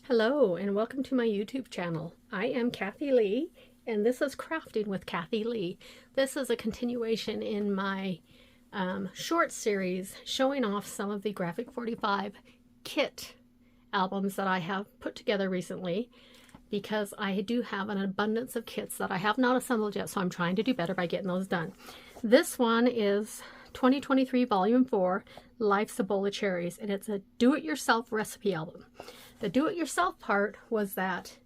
Hello and welcome to my YouTube channel. I am Kathy Lee and this is Crafting with Kathy Lee. This is a continuation in my short series showing off some of the G45 kit albums that I have put together recently, because I do have an abundance of kits that I have not assembled yet, so I'm trying to do better by getting those done. This one is 2023 Volume 4, Life's a Bowl of Cherries, and it's a do-it-yourself recipe album. The do-it-yourself part was that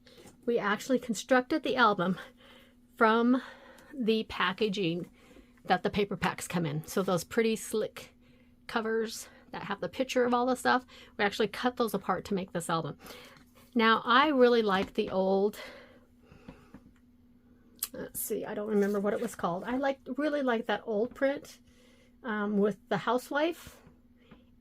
we actually constructed the album from the packaging that the paper packs come in. So those pretty slick covers that have the picture of all the stuff, we actually cut those apart to make this album. Now, I really like the old, let's see, I don't remember what it was called. I really like that old print with the housewife.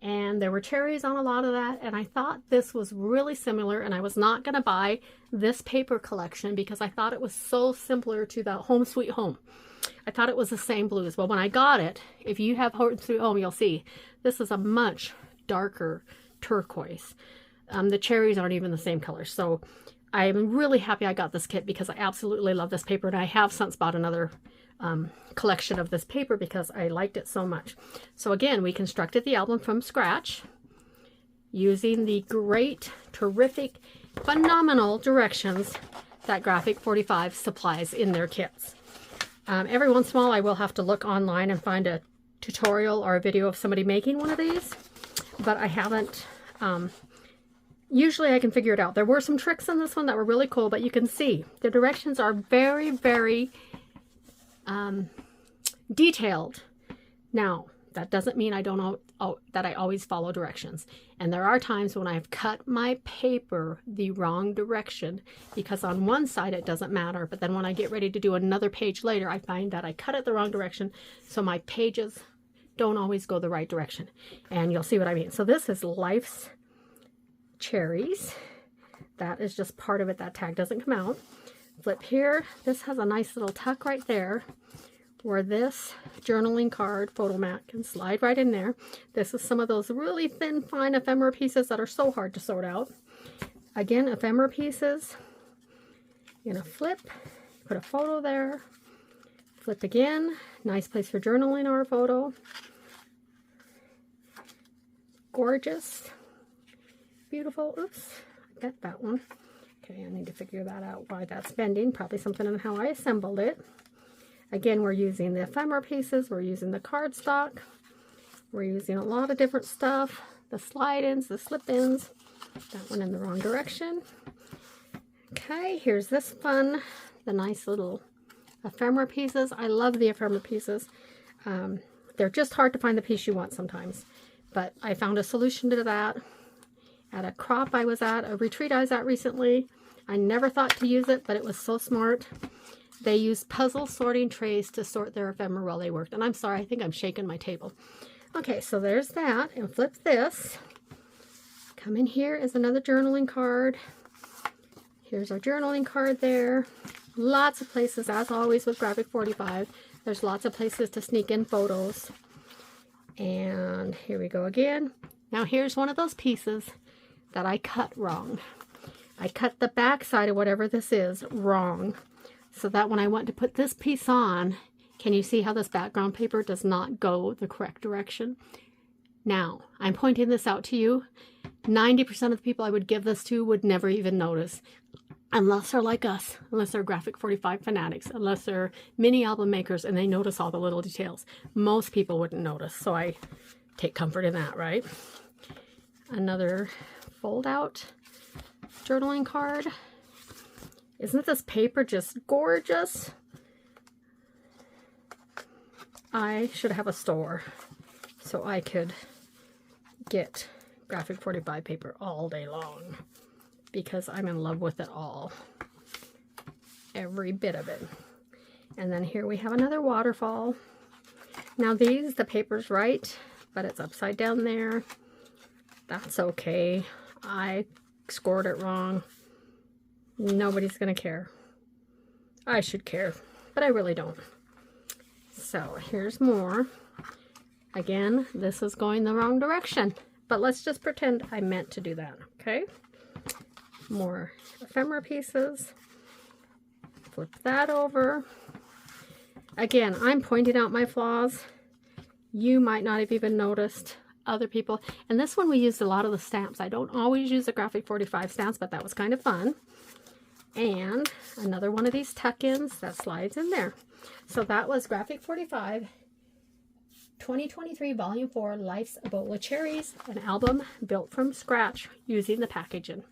And there were cherries on a lot of that, and I thought this was really similar, and I was not going to buy this paper collection because I thought it was so similar to the Home Sweet Home. I thought it was the same blues. Well, when I got it, if you have Home Sweet Home, you'll see this is a much darker turquoise. The cherries aren't even the same color, so I'm really happy I got this kit because I absolutely love this paper, and I have since bought another collection of this paper because I liked it so much. So again, we constructed the album from scratch using the great, terrific, phenomenal directions that G45 supplies in their kits. Every once in a while I will have to look online and find a tutorial or a video of somebody making one of these, but I haven't. Usually I can figure it out. There were some tricks in this one that were really cool, but you can see the directions are very, very detailed. Now, that doesn't mean I don't know that I always follow directions. And there are times when I've cut my paper the wrong direction because on one side it doesn't matter, but then when I get ready to do another page later, I find that I cut it the wrong direction, so my pages don't always go the right direction. And you'll see what I mean. So this is Life's Cherries. That is just part of it. That tag doesn't come out. Flip here. This has a nice little tuck right there where this journaling card photo mat can slide right in there. This is some of those really thin, fine ephemera pieces that are so hard to sort out. Again, ephemera pieces. You're going to flip, put a photo there, flip again. Nice place for journaling or a photo. Gorgeous. Beautiful. Oops, I got that one. Okay, I need to figure that out, why that's bending. Probably something in how I assembled it. Again, we're using the ephemera pieces. We're using the cardstock. We're using a lot of different stuff. The slide-ins, the slip-ins. That one in the wrong direction. Okay, here's this fun, the nice little ephemera pieces. I love the ephemera pieces. They're just hard to find the piece you want sometimes. But I found a solution to that at a crop I was at, a retreat I was at recently. I never thought to use it, but it was so smart. They used puzzle sorting trays to sort their ephemera while they worked. And I'm sorry, I think I'm shaking my table. Okay, so there's that. And flip this. Come in here is another journaling card. Here's our journaling card there. Lots of places, as always with G45, there's lots of places to sneak in photos. And here we go again. Now here's one of those pieces that I cut wrong. I cut the back side of whatever this is wrong, so that when I want to put this piece on, can you see how this background paper does not go the correct direction? Now, I'm pointing this out to you. 90% of the people I would give this to would never even notice, unless they're like us, unless they're G45 fanatics, unless they're mini album makers and they notice all the little details. Most people wouldn't notice, so I take comfort in that, right? Another fold out journaling card. Isn't this paper just gorgeous? I should have a store so I could get G45 paper all day long because I'm in love with it all. Every bit of it. And then here we have another waterfall. Now these, the paper's right, but it's upside down there. That's okay. I scored it wrong. Nobody's gonna care. I should care, but I really don't. So here's more. Again, this is going the wrong direction, but let's just pretend I meant to do that, okay? more ephemera pieces. Flip that over. Again, I'm pointing out my flaws. You might not have even noticed. Other people. And this one we used a lot of the stamps. I don't always use the Graphic 45 stamps, but that was kind of fun. And another one of these tuck-ins that slides in there. So that was Graphic 45 2023 Volume 4 Life's a Bowl of Cherries, an album built from scratch using the packaging.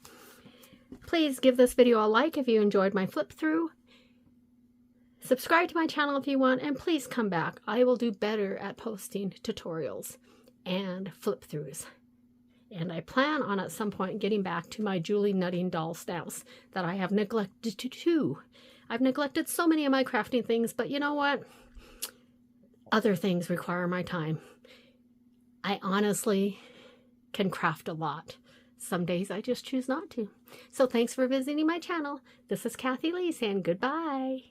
Please give this video a like if you enjoyed my flip through. Subscribe to my channel if you want, and please come back. I will do better at posting tutorials and flip throughs. And I plan on at some point getting back to my Julie Nutting doll stamps that I have neglected to do. I've neglected so many of my crafting things, but you know what? Other things require my time. I honestly can craft a lot. Some days I just choose not to. So thanks for visiting my channel. This is Kathy Lee saying goodbye.